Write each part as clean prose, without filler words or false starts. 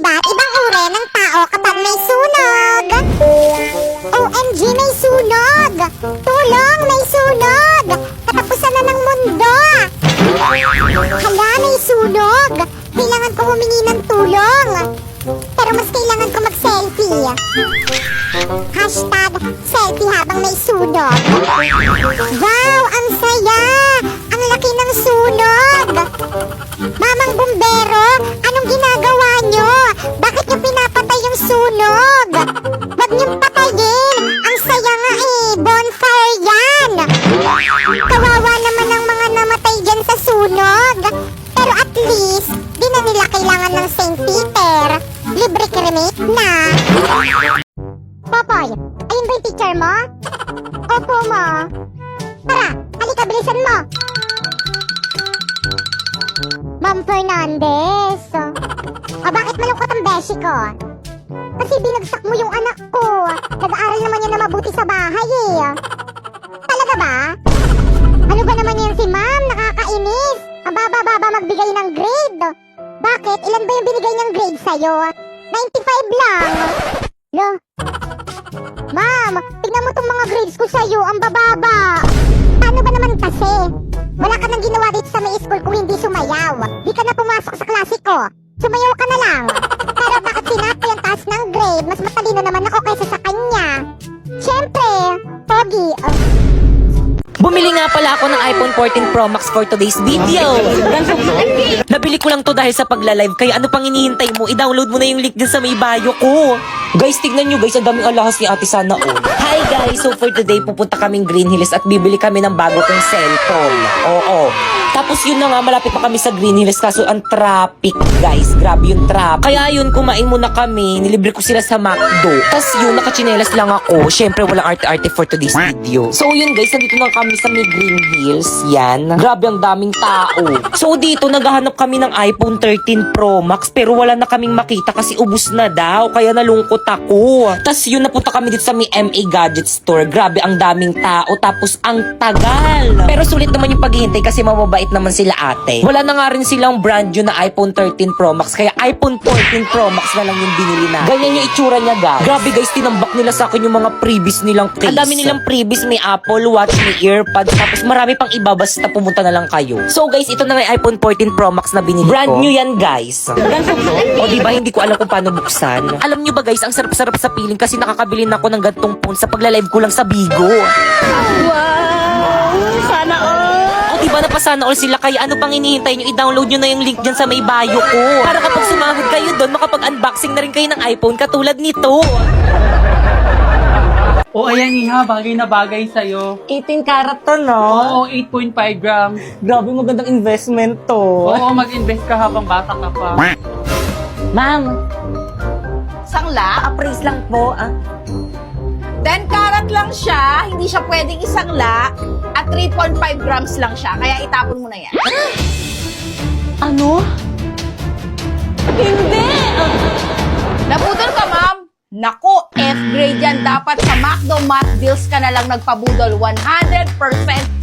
iba't ibang uri ng tao kapag may sunog. OMG, may sunog! Tulong, may sunog! Katapusan na ng mundo! Hala, may sunog! Kailangan ko humingi ng tulong! Pero mas kailangan ko mag-selfie. Hashtag selfie habang may sunog. Wow, ang saya! Ang laki ng sunog! Mamang bumbero, anong ginagawa nyo? Bakit nyo pinapatay yung sunog? Wag niyong patayin! Ang saya nga eh! Bonfire yan! Kawawa naman ang mga namatay dyan sa sunog. Pero at least, di na nila kailangan ng St. Peter. Libre cremate na. Popoy, ayun ba yung teacher mo? Opo, mo. Tara, halika, bilisan mo. Ma'am Fernandez. O bakit malungkot ang beshi ko? Kasi binagsak mo yung anak ko. Nag-aaral naman yan na mabuti sa bahay eh. Talaga ba? Ano ba naman yan si ma'am? Nakakainis. Ang baba-baba magbigay ng grade. Bakit? Ilan ba yung binigay niyang grade sa'yo? 95 lang. Lo? Ma'am, tignan mo tong mga grades ko sa'yo. Ang bababa. Paano ba naman kasi? Wala ka nang ginawa dito sa may school kung hindi sumayaw. Di ka na pumasok sa klase ko. Sumayaw ka na lang. Pero bakit sinabi yung taas ng grade? Mas matalino naman ako kaysa sa kanya. Siyempre, pogi. Bumili nga pala ako ng iPhone 14 Pro Max for today's video. Nabili ko lang to dahil sa pagla-live, kaya ano pang hinihintay mo? I-download mo na yung link dyan sa may bio ko. Guys, tignan nyo guys, ang daming alahas ni Ate Sana oh. Hi guys, so for today pupunta kaming Green Hills at bibili kami ng bago kong cellphone. Oo. Tapos yun na nga, malapit pa kami sa Green Hills kaso ang traffic guys, grabe yung traffic. Kaya yun, kumain muna kami, nilibre ko sila sa McDo. Tapos yun, nakachinelas lang ako. Syempre walang arte-arte for today's video. So yun guys, nandito na kami sa may Green Hills. Yan, grabe ang daming tao. So dito, naghahanap kami ng iPhone 13 Pro Max pero wala na kaming makita kasi ubus na daw. Kaya nalungkot ako. Tapos yun, napunta kami dito sa may MA Gadget Store. Grabe ang daming tao. Tapos ang tagal. Pero sulit naman yung paghihintay kasi mababait naman sila ate. Wala na nga rin silang brand new na iPhone 13 Pro Max. Kaya iPhone 14 Pro Max na lang yung binili na. Ganyan yung itsura niya guys. Grabe guys, tinambak nila sa akin yung mga previous nilang case. Ang dami nilang previous. May Apple Watch, may AirPods. Tapos marami pang iba. Basta pumunta na lang kayo. So guys, ito na nga yung iPhone 14 Pro Max na binili ko. Brand new yan guys. O diba, hindi ko alam kung paano buksan. Alam nyo ba guys, ang sarap-sarap sa piling kasi nakakabili na ako ng gantong phone sa pagla-live ko lang sa Bigo. Wow! Sana all! O diba napasana all sila, kaya ano pang hinihintay nyo? I-download nyo na yung link dyan sa may bio ko. Para kapag sumahod kayo doon, makapag-unboxing na rin kayo ng iPhone katulad nito. Oh, ayan Iha, bagay na bagay sa'yo. 18 karat to, no? Oo, 8.5 grams. Grabe, magandang investment to. Oo, mag-invest ka habang bata ka pa. Ma'am, Sangla? appraise lang po. 10 karat lang siya, hindi siya pwedeng isangla, at 3.5 grams lang siya, kaya itapon mo na yan. Ano? Hindi! Nabudol ka, ma'am? Naku, F-grade yan. Dapat sa McDo Math Deals ka na lang nagpabudol. 100%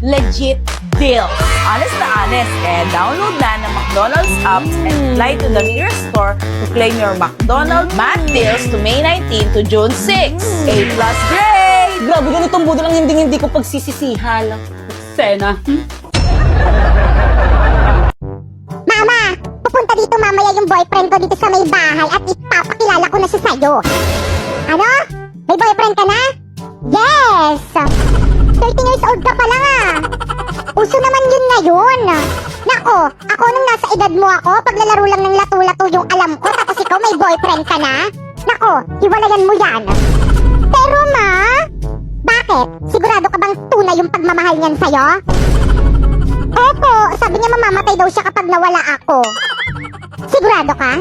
legit deal. Honest na honest. Kaya download na ng McDonald's apps and fly to the nearest store to claim your McDonald's Math Deals to May 19 to June 6. A+ grade! Grabe, ganitong budol ang hindi ko pagsisisihan. Sena. Mama, pupunta dito mamaya yung boyfriend ko dito sa may bahay at ipapakilala ko na siya sa'yo. Ano? May boyfriend ka na? Yes! 13 years old ka pa lang ah. Uso naman yun ngayon. Nako, ako nung nasa edad mo ako, paglalaro lang ng lato-lato yung alam ko, tapos ikaw may boyfriend ka na? Nako, hiwalayan mo yan. Pero ma, bakit? Sigurado ka bang tunay yung pagmamahal niyan sa'yo? Opo, sabi niya mamamatay daw siya kapag nawala ako. Sigurado ka?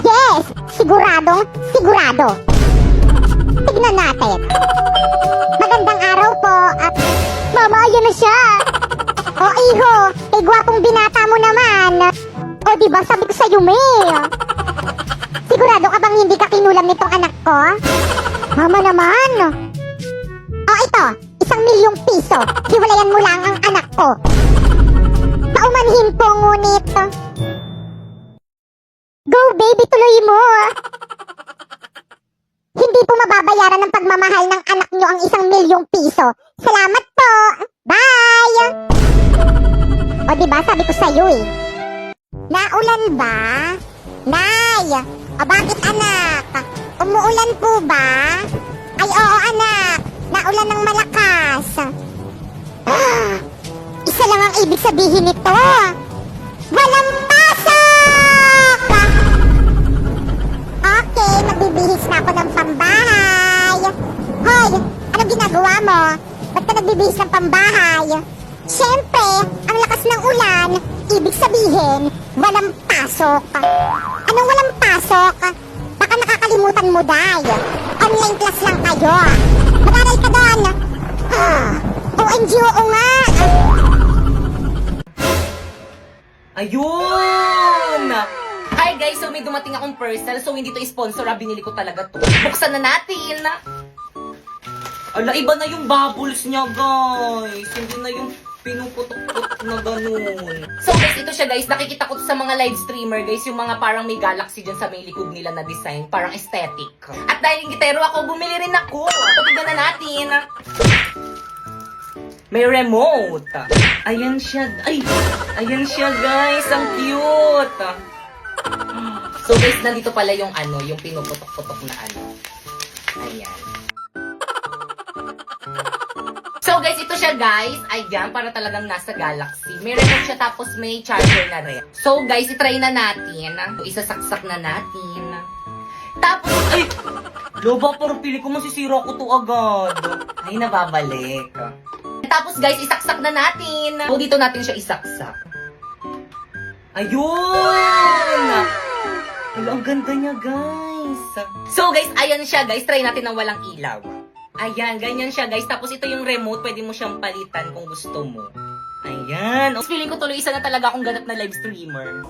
Yes, siguradong sigurado. Tignan natin. Magandang araw po at... Mama, ayan na siya. O iho, gwapong binata mo naman. O diba, sabi ko sa'yo, May. Sigurado ka bang hindi ka kinulam nitong anak ko? Mama naman. O ito, 1,000,000 piso. Hiwalayan mo lang ang anak ko. Paumanhin po ngunit. Go baby, tuloy Tuloy mo. Hindi po mababayaran ng pagmamahal ng anak nyo ang 1,000,000 piso. Salamat po. Bye! O diba, sabi ko sa'yo eh. Naulan ba? Nay! O bakit anak? Umuulan po ba? Ay oo anak. Naulan ng malakas. Isa lang ang ibig sabihin nito. Walang pasok! Okay, magbibihis na ako ng pambahay. Hoy, ano ginagawa mo? Ba't ka nagbibihis ng pambahay? Siyempre, ang lakas ng ulan, ibig sabihin, walang pasok. Anong walang pasok? Baka nakakalimutan mo, Day. Online class lang kayo. Mag-aral ka doon. OMG, oo nga. Ayun! Hi guys! So may dumating akong parcel. So hindi to sponsor. Binili ko talaga to. Buksan na natin! Ala, iba na yung bubbles niya guys. Hindi na yung pinuputok-putok na ganun. So guys, ito siya guys. Nakikita ko to sa mga live streamer guys. Yung mga parang may galaxy dyan sa may likod nila na design. Parang aesthetic. At dahil yung gitero ako, bumili rin ako. Tignan na natin. May remote. Ayan siya. Ay! Ayan siya guys. Ang cute. So guys, nandito pala yung ano, yung pinuputok-putok na ano. Ayan. So guys, ito siya guys. Ayan, para talagang nasa Galaxy. May remote siya tapos may charger na rin. So guys, itry na natin. Isasaksak na natin. Tapos, ay! Loba, parang pili ko masisira ko to agad. Ay, nababalik. Tapos guys, isaksak na natin. So dito natin siya isaksak. Ayun! Ay, ang ganda niya guys. So guys, ayan siya guys. Try natin ng walang ilaw. Ayan, ganyan siya guys. Tapos ito yung remote. Pwede mo siyang palitan kung gusto mo. Ayan. Feeling ko tuloy isa na talaga akong ganap na live streamer.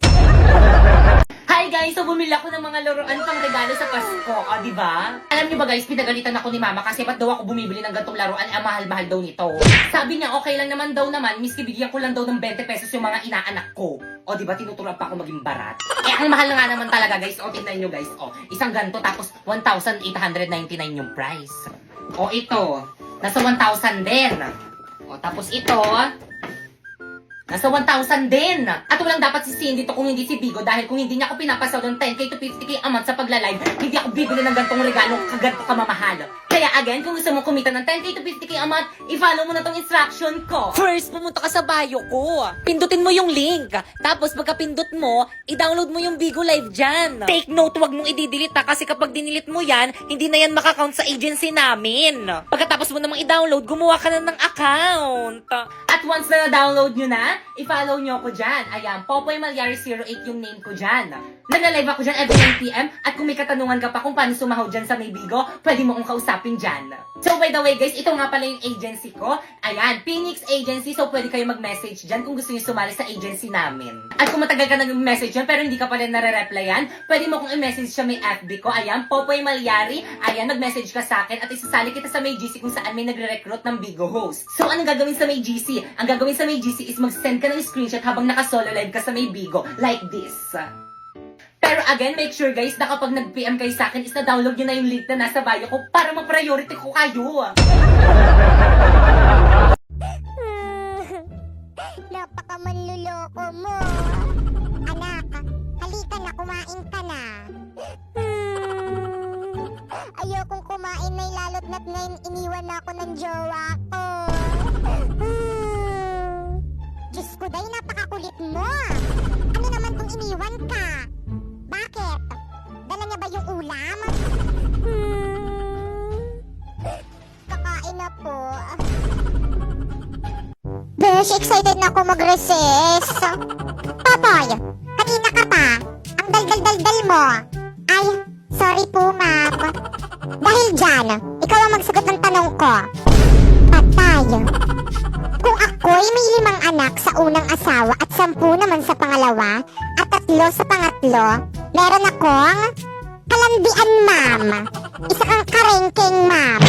Hi guys! So bumili ako ng mga laruan pang regalo sa Pasko. O, diba? Alam niyo ba guys, pinagalitan ako ni mama kasi ba't daw ako bumibili ng gantong laruan? Ang mahal-mahal daw nito. Sabi niya, okay lang naman daw naman. Miski bigyan ko lang daw ng 20 pesos yung mga inaanak ko. O, diba? Tinuturuan pa ako maging barat. Eh, ang mahal na nga naman talaga guys. O, tignan nyo guys. O, isang ganto tapos 1,899 yung price. O, ito. Nasa 1,000 din. O, tapos ito. Nasa 1,000 din. At walang dapat sisihin dito kung hindi si Bigo dahil kung hindi niya ako pinapasaw ng 10k to 50k a month sa pagla-live, hindi ako bibili ng gantong regalo kaganto kamamahal. Kaya again, kung gusto mo kumita ng 10k to 50k a month, i-follow mo na tong instruction ko. First, pumunta ka sa bio ko. Pindutin mo yung link. Tapos pagkapindot mo, i-download mo yung Bigo Live dyan. Take note, wag mong i-delete kasi kapag dinilit mo yan, hindi na yan makakount sa agency namin. Pagkatapos mo namang i-download, gumawa ka na ng account. At once na na-download nyo na, i-follow nyo ako dyan. Ayan, Popoy Malyari 08 yung name ko dyan. Nagla-live ako dyan every 9 PM at kung may katanungan ka pa kung paano sumahod dyan sa may Bigo, pwede mo akong kausapin dyan. So by the way guys, ito nga pala yung agency ko. Ayan, Phoenix Agency. So pwede kayo mag-message dyan kung gusto nyo sumali sa agency namin. At kung matagal ka nag-message dyan pero hindi ka pa rin nare-replyan, pwede mo akong i-message sa may FB ko. Ayan, Popoy Malyari. Ayan, mag-message ka sa akin at isasali kita sa may GC kung saan may nagre-recruit ng Bigo host. So anong gagawin sa may GC? Ang gagawin sa may GC is mag-send ka ng screenshot habang naka-solo live ka sa may Bigo. Like this. Pero again, make sure guys na kapag nag-PM kayo sa akin is na-download nyo na yung link na nasa bio ko para ma-priority ko kayo. Napakamanluloko mo. Anak, halika na, kumain ka na. Ayokong kumain na lalot na't ngayon iniwan na ako ng jowa ko. Diyos ko, Day, napakakulit mo. Ano naman kung iniwan ka? Bakit? Dala niya ba yung ulam? Kakain na po. Besh, excited na ako mag-recess. Totoy, kanina ka pa. Ang dal-dal-dal-dal mo. Ay, sorry po, ma'am. Dahil dyan, ikaw ang magsagot ng tanong ko. Patay. Kung ako'y may 5 anak sa unang asawa at 10 naman sa pangalawa at 3 sa pangatlo, meron akong kalandian, ma'am. Isa kang karengking, ma'am.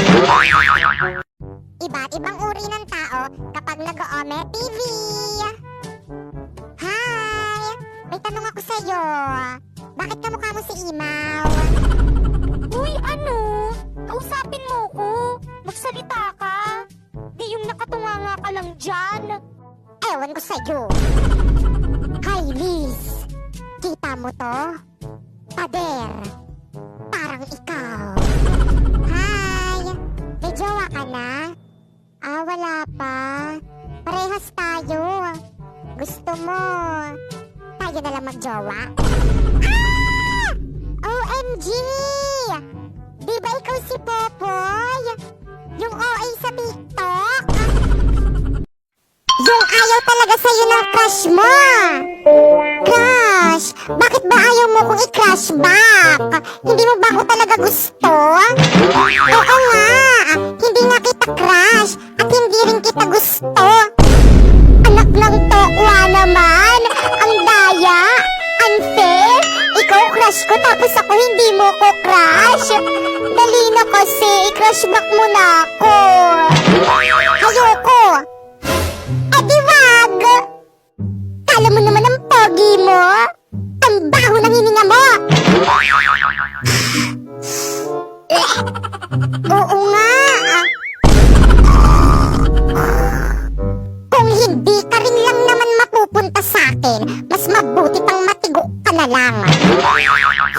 Iba't ibang uri ng tao kapag nag-o-ome TV. Hi! May tanong ako sa'yo. Bakit kamukha mo si Imaw? Uy, ano? Kausapin mo ko. Magsalita ka. Di yung nakatunganga ka lang dyan. Ewan ko sa'yo. Hi, Liz. Kita mo to? Pader. Parang ikaw. Hi. May jowa ka na? Ah, wala pa. Parehas tayo. Gusto mo, tayo na lang magjowa? Ah! OMG! Di ba ikaw si Popoy? Yung OA sa TikTok? Yung ayaw talaga sa'yo ng crush mo! Crush! Bakit ba ayaw mo kong i-crush back? Hindi mo ba ako talaga gusto? Oo nga! Hindi nga kita crush at hindi rin kita gusto! Anak ng tokwa naman! Ang daya! Unfair! Ikaw crush ko tapos ako hindi mo ko crush! Dali na kasi! I-crush back mo na ako! Ayoko! Edi wag! Kala mo naman ang pogi mo? Ang baho ng hininga mo! Oo nga! Kung hindi ka rin lang naman mapupunta sa akin, mas mabuti pang matigok ka na lang.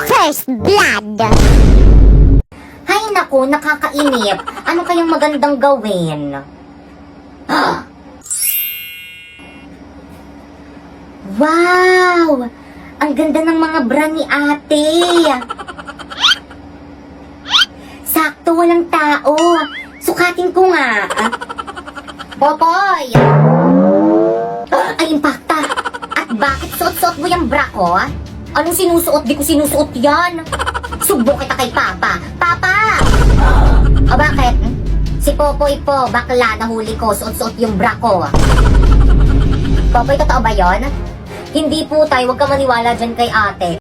First blood! Hay naku, nakakainip. Ano kayang magandang gawin? Wow! Ang ganda ng mga bra ni ate. Sakto, walang tao. Sukatin ko nga. Popoy! Ay, impacta. At bakit suot-suot mo yung bra ko? Anong sinusuot? Di ko sinusuot yan. Subo kita kay Papa. Papa! O bakit? Si Popoy po, bakla, nahuli ko, suot-suot yung bra ko. Popoy, totoo ba yon? Hindi po tayo, huwag ka maniwala dyan kay ate.